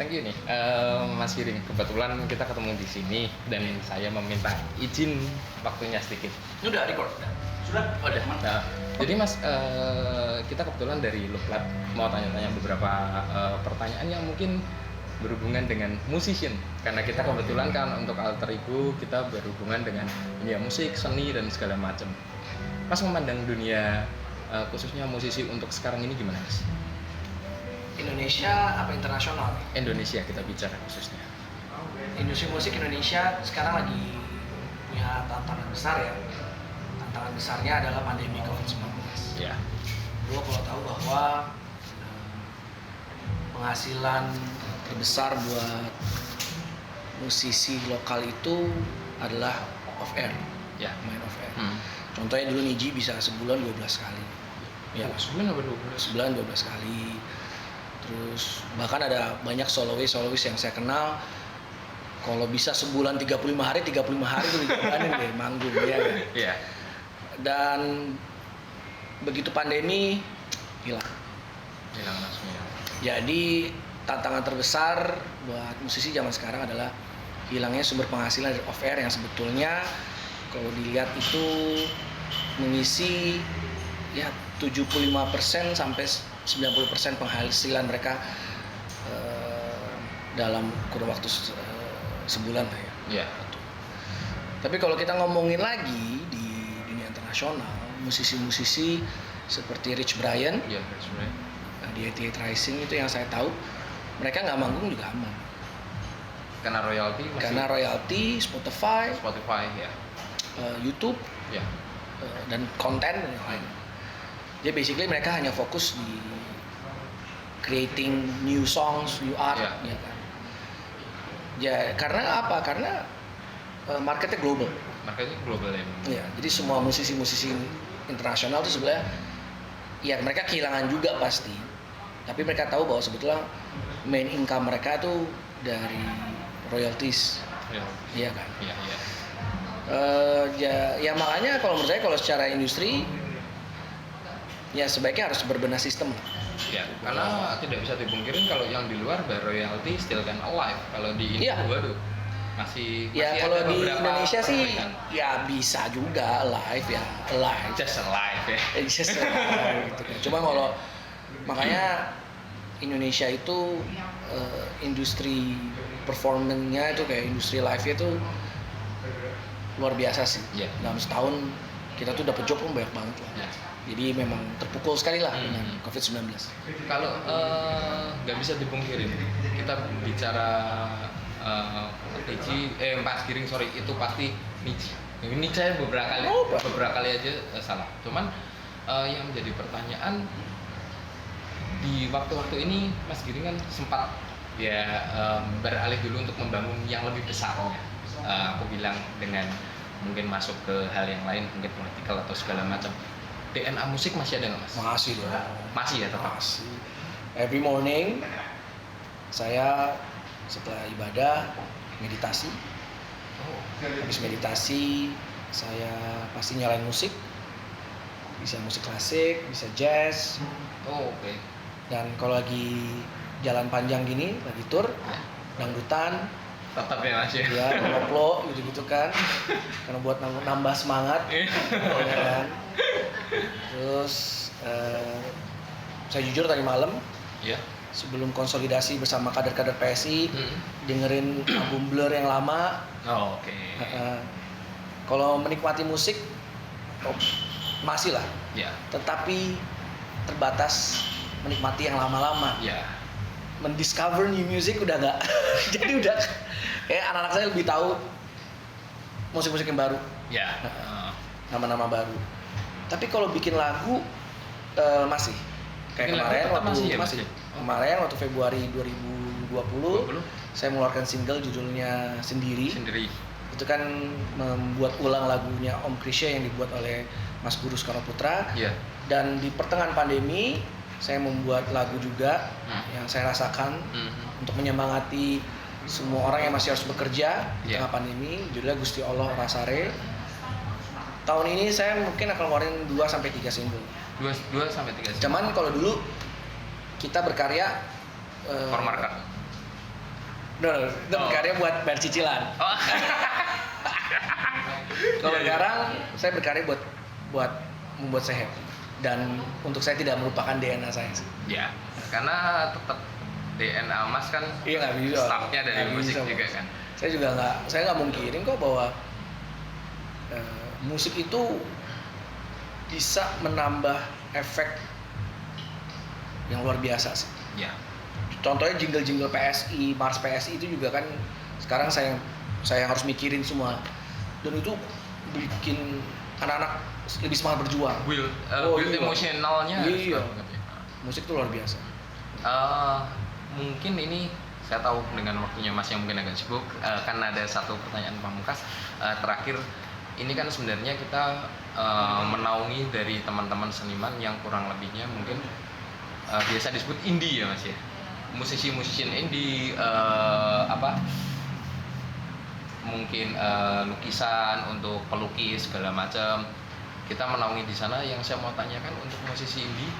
thank you nih, Mas Giring. Kebetulan kita ketemu di sini dan saya meminta izin waktunya sedikit. Ini udah record? Sudah? Oh, udah. Nah, jadi Mas, kita kebetulan dari Loop Lab mau tanya-tanya beberapa pertanyaan yang mungkin berhubungan dengan musician. Karena kita kebetulan kan untuk alter ego kita berhubungan dengan dunia musik, seni dan segala macam. Mas memandang dunia khususnya musisi untuk sekarang ini gimana, Mas? Indonesia apa internasional? Indonesia kita bicara khususnya. Industri musik Indonesia sekarang lagi punya tantangan besar ya. Tantangan besarnya adalah pandemi COVID-19. Ya. Lo kalau tahu bahwa penghasilan terbesar buat musisi lokal itu adalah off air, Ya. main off air. Contohnya dulu Niji bisa sebulan 12 kali. Ya, Sebulan apa 12? sebulan 12 kali. Terus bahkan ada banyak solois yang saya kenal kalau bisa sebulan 35 hari tuh dijalanin deh manggung ya. Iya. Dan begitu pandemi hilang langsungnya. Jadi tantangan terbesar buat musisi zaman sekarang adalah hilangnya sumber penghasilan dari off air yang sebetulnya kalau dilihat itu mengisi ya 75% sampai 90% penghasilan mereka dalam kurun waktu sebulan lah ya. Iya. Tapi kalau kita ngomongin lagi di dunia internasional, musisi-musisi seperti Rich Brian, Iya, sebenarnya. di 88 Rising itu yang saya tahu mereka nggak manggung juga aman. Karena royalti masih Karena royalti, Spotify, ya. YouTube, Ya. dan konten dan yang lain. Jadi basically mereka hanya fokus di creating new songs, new art, ya kan. Ya karena apa? Karena marketnya global. Makanya global ya. Ya, jadi semua musisi-musisi internasional itu sebenarnya ya mereka kehilangan juga pasti. Tapi mereka tahu bahwa sebetulnya main income mereka tuh dari royalties. Ya. Iya kan? Iya, iya. Ya makanya kalau menurut saya kalau secara industri ya sebaiknya harus berbenah sistem. Ya, karena tidak bisa dipungkirin kalau yang di luar royalti still can alive. Kalau di Indo, waduh, masih Kalau ada di beberapa Indonesia sih permainan. ya bisa juga live ya, live. Just alive ya. Just live gitu kan. Cuma kalau makanya Indonesia itu industri performance-nya itu kayak industri live-nya itu luar biasa sih. Yeah. Dalam setahun kita tuh dapat job banyak banget lah. Yeah. Jadi memang terpukul sekali lah dengan COVID-19. Kalau nggak bisa dipungkirin, kita bicara Mas Giring itu pasti Niji. Ini saya beberapa kali aja salah. Cuman yang menjadi pertanyaan di waktu-waktu ini Mas Giring kan sempat ya beralih dulu untuk membangun yang lebih besarnya. Aku bilang dengan mungkin masuk ke hal yang lain, mungkin politikal atau segala macam. DNA musik masih ada nggak, Mas? Masih dong. Masih ya tetap. Masih. Every morning saya setelah ibadah meditasi. Habis meditasi saya pasti nyalain musik. Bisa musik klasik, bisa jazz. Oke. Dan kalau lagi jalan panjang gini, lagi tour, dangdutan, Tetap ya Mas ya. ya koplo gitu-gitu kan. Karena buat nambah semangat. Ya kan? Terus saya jujur tadi malam sebelum konsolidasi bersama kader-kader PSI dengerin album Blur yang lama. Oke. Kalau menikmati musik masih lah, tetapi terbatas menikmati yang lama-lama. Mendiscover new music udah nggak. Jadi udah anak-anak saya lebih tahu musik-musik yang baru, nama-nama baru. Tapi kalau bikin lagu masih kayak kemarin waktu Februari 2020 saya mengeluarkan single judulnya Sendiri. Itu kan membuat ulang lagunya Om Krisya yang dibuat oleh Mas Guru Soekarno Putra. Dan di pertengahan pandemi saya membuat lagu juga yang saya rasakan untuk menyemangati semua orang yang masih harus bekerja di tengah pandemi. Judulnya Gusti Allah Rasare. Tahun ini saya mungkin akan ngeluarin 2-3 single. 2-3 single. Cuman kalau dulu kita berkarya for market. Itu berkarya buat bayar cicilan. Oh. Kalau sekarang saya berkarya buat membuat saya happy, dan untuk saya tidak merupakan DNA saya. Ya, karena tetap DNA Mas kan nggak bisa. Startnya dari musik bisa, juga kan. Saya nggak mungkirin kok bahwa musik itu bisa menambah efek yang luar biasa sih. Ya. Contohnya jingle PSI, Mars PSI itu juga kan sekarang saya harus mikirin semua, dan itu bikin anak-anak lebih semangat berjuang. Build emosionalnya. Iya. Musik itu luar biasa. Mungkin ini saya tahu dengan waktunya Mas yang mungkin agak sibuk, kan ada satu pertanyaan pamungkas terakhir. Ini kan sebenarnya kita menaungi dari teman-teman seniman yang kurang lebihnya mungkin biasa disebut indie ya Mas ya. Musisi indie mungkin lukisan untuk pelukis segala macam. Kita menaungi di sana. Yang saya mau tanyakan untuk musisi indie,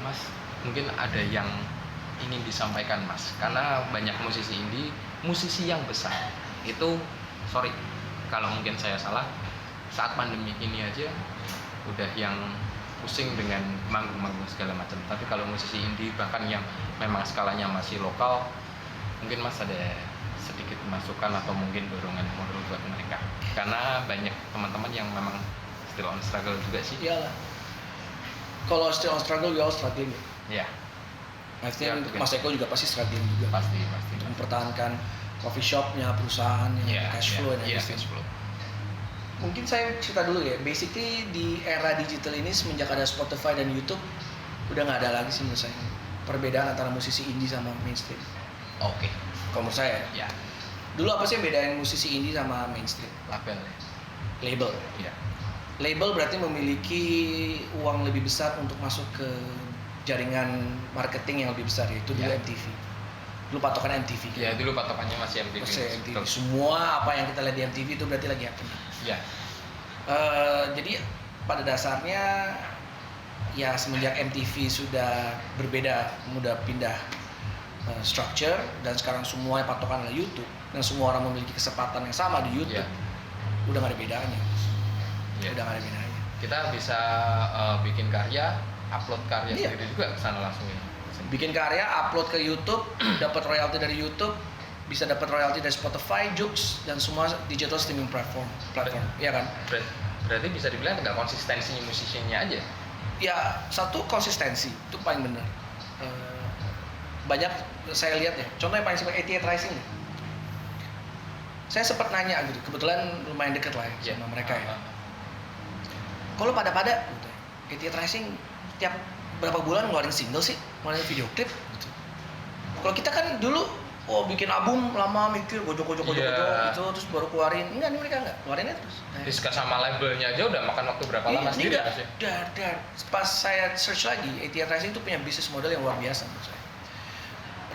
Mas, mungkin ada yang ingin disampaikan Mas, karena banyak musisi indie, musisi yang besar itu, sorry kalau mungkin saya salah, saat pandemi ini aja udah yang pusing dengan manggung-manggung segala macam. Tapi kalau musisi indie bahkan yang memang skalanya masih lokal, mungkin Mas ada sedikit masukan atau mungkin dorongan moral buat mereka, karena banyak teman-teman yang memang still on struggle juga sih. Iyalah, kalau still on struggle, we all struggling. Ya. I think Mas Eko juga pasti struggling juga. Pasti. Mempertahankan coffee shopnya, perusahaannya, cash flow dan cash flow. Mungkin saya cerita dulu ya. Basically di era digital ini semenjak ada Spotify dan YouTube, udah nggak ada lagi sih menurut saya perbedaan antara musisi indie sama mainstream. Oke. Kalau menurut saya. Ya. Dulu apa sih yang bedain musisi indie sama mainstream? Label. Ya. Label berarti memiliki uang lebih besar untuk masuk ke jaringan marketing yang lebih besar, yaitu dulu MTV. Dulu patokan MTV. Ya, dulu patokannya masih MTV. Semua apa yang kita lihat di MTV itu berarti lagi happening. Ya. Jadi pada dasarnya ya semenjak MTV sudah berbeda, mudah pindah structure, dan sekarang semuanya patokan adalah YouTube, dan semua orang memiliki kesempatan yang sama di YouTube. Udah nggak ada bedanya. Udah nggak ada bedanya. Kita bisa bikin karya, upload karya sendiri juga ke sana langsung ya. Bikin karya, upload ke YouTube, dapat royalti dari YouTube, bisa dapat royalti dari Spotify, Joox, dan semua digital streaming platform, ya kan? Berarti bisa dibilang tinggal konsistensinya musisinya aja. Ya, satu konsistensi itu paling benar. Banyak saya lihat ya, contohnya paling simpel 88 Rising. Saya sempat nanya gitu, kebetulan lumayan deket lah ya sama mereka ya. Kalau pada 88 Rising tiap berapa bulan ngeluarin single sih, ngeluarin video klip gitu. Kalau kita kan dulu bikin album lama, mikir gojok gitu, terus baru keluarin. Enggak, nih mereka enggak, keluarinnya terus. Diskus sama labelnya aja udah makan waktu berapa lama sendiri sih? Pas saya search lagi, 88 Rising itu punya bisnis model yang luar biasa menurut saya.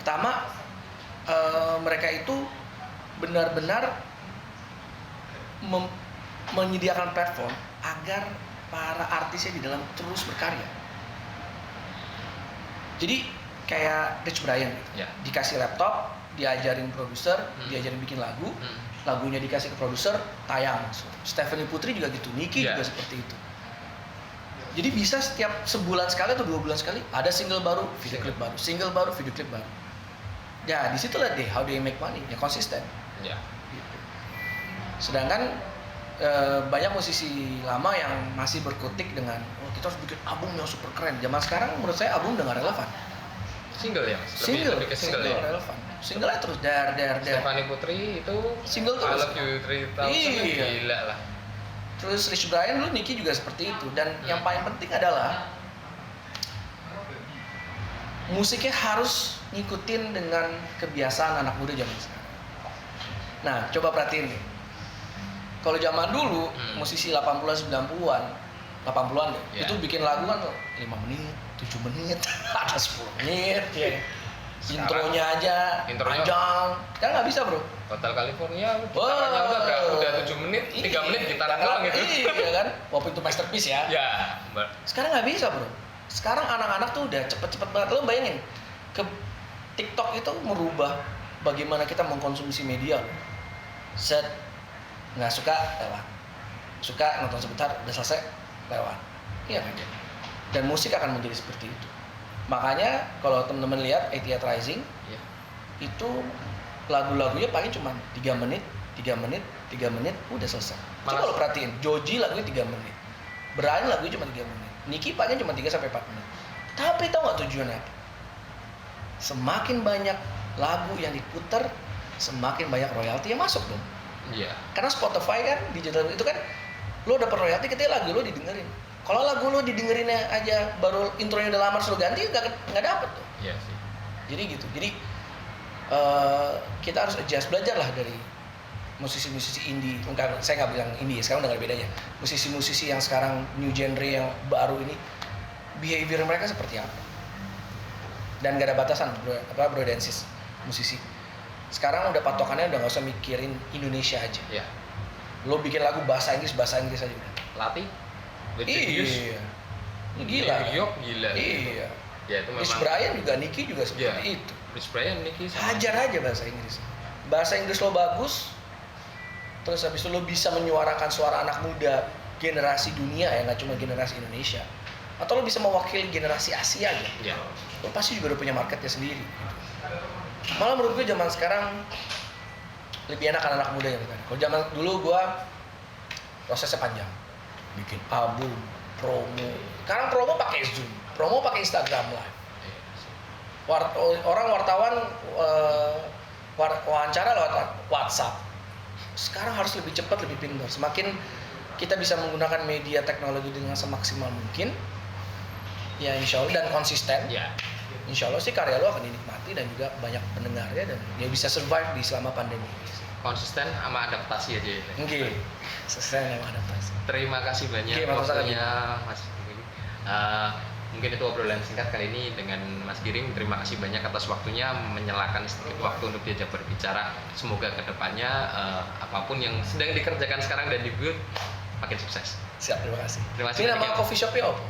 Pertama, mereka itu benar-benar menyediakan platform agar para artisnya di dalam terus berkarya. Jadi kayak Rich Brian gitu. Dikasih laptop, diajarin produser, diajarin bikin lagu, lagunya dikasih ke produser, tayang. Stephanie Putri juga gitu, Nicki juga seperti itu. Jadi bisa setiap sebulan sekali atau 2 bulan sekali ada single baru, video klip baru, single baru, video klip baru. Ya disitulah deh how they make money, ya konsisten. Gitu. Sedangkan banyak musisi lama yang masih berkutik dengan kita harus bikin album yang super keren. Zaman sekarang menurut saya album udah gak relevan. Single ya Mas? Lebih ke single ya? Relevan. Single-nya terus dar. Stephanie Putri itu single terus. I Love You 3000 gila lah. Terus Rich Brian dulu, Nicki juga seperti itu. Dan yang paling penting adalah musiknya harus ngikutin dengan kebiasaan anak muda zaman sekarang. Nah, coba perhatiin nih. Kalau zaman dulu, musisi 80-an, 90-an, 80-an deh, itu bikin lagu kan 5 menit, 7 menit, ada 10 menit, intronya aja panjang. Sekarang nggak bisa bro. Hotel California, gitarannya udah 7 menit, 3 menit gitaran doang gitu. Iya kan, walaupun itu masterpiece ya. Sekarang nggak bisa bro. Sekarang anak-anak tuh udah cepet-cepet banget. Lo bayangin, ke TikTok itu merubah bagaimana kita mengkonsumsi media loh. Set, nggak suka lewat, suka nonton sebentar udah selesai lewat, iya kan? Dan musik akan menjadi seperti itu. Makanya kalau teman-teman lihat ATR Rising, itu lagu-lagunya paling cuma 3 menit, udah selesai. Coba lo perhatiin, Joji lagunya 3 menit, Brian lagunya cuma 3 menit, Nicky paling cuma 3-4 menit. Tapi tau gak tujuannya apa? Semakin banyak lagu yang diputar, semakin banyak royalti yang masuk dong. Iya. Karena Spotify kan, digital itu kan, lo dapet royalti ketika lagu lo didengerin. Kalau lagu lo didengerinnya aja baru intronya udah lama terus lo ganti, nggak dapet tuh. Iya sih. Jadi gitu. Jadi kita harus adjust, belajar lah dari musisi-musisi indie. Enggak, saya nggak bilang indie, sekarang udah nggak ada bedanya. Musisi-musisi yang sekarang new genre yang baru ini, behavior mereka seperti apa? Dan nggak ada batasan, bro dan sis, musisi. Sekarang udah patokannya udah nggak usah mikirin Indonesia aja. Iya. Lo bikin lagu bahasa Inggris aja udah. Latih. Iya. Gila. Gila. Iya. Ya itu memang. Chris Brian juga, Nicky juga seperti itu. Chris Brian, Nicky sama. Hajar aja bahasa Inggris. Bahasa Inggris lo bagus, terus habis itu lo bisa menyuarakan suara anak muda generasi dunia ya, nggak cuma generasi Indonesia. Atau lo bisa mewakili generasi Asia aja. Ya. Lo pasti juga udah punya marketnya sendiri. Malah menurut gue zaman sekarang lebih enak anak muda yang sekarang. Kalau zaman dulu gue prosesnya panjang, bikin album, promo. Sekarang promo pakai Zoom, promo pakai Instagram Live. Orang wartawan wawancara lewat WhatsApp. Sekarang harus lebih cepat, lebih pintar. Semakin kita bisa menggunakan media teknologi dengan semaksimal mungkin, ya insya Allah, dan konsisten. Ya. Insya Allah sih karya lo akan dinikmati dan juga banyak pendengarnya dan dia bisa survive di selama pandemi. Konsisten sama adaptasi aja ya. Oke. Konsisten sama adaptasi. Terima kasih banyak waktunya Mas Giring. Mungkin itu obrolan singkat kali ini dengan Mas Giring. Terima kasih banyak atas waktunya, menyelakan sedikit waktu untuk diajak berbicara. Semoga kedepannya apapun yang sedang dikerjakan sekarang dan dibuat makin sukses. Siap, terima kasih. Terima kasih. Ini nama coffee shopnya apa?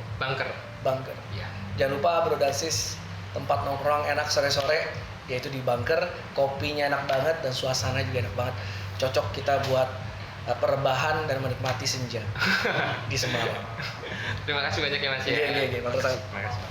Bunker. Ya. Jangan lupa Bro dan Sis, tempat nongkrong enak sore-sore, yaitu di Bunker. Kopinya enak banget dan suasana juga enak banget. Cocok kita buat perebahan dan menikmati senja di Semarang. Terima kasih banyak ya Mas ya. Iya, mantap. Terima kasih.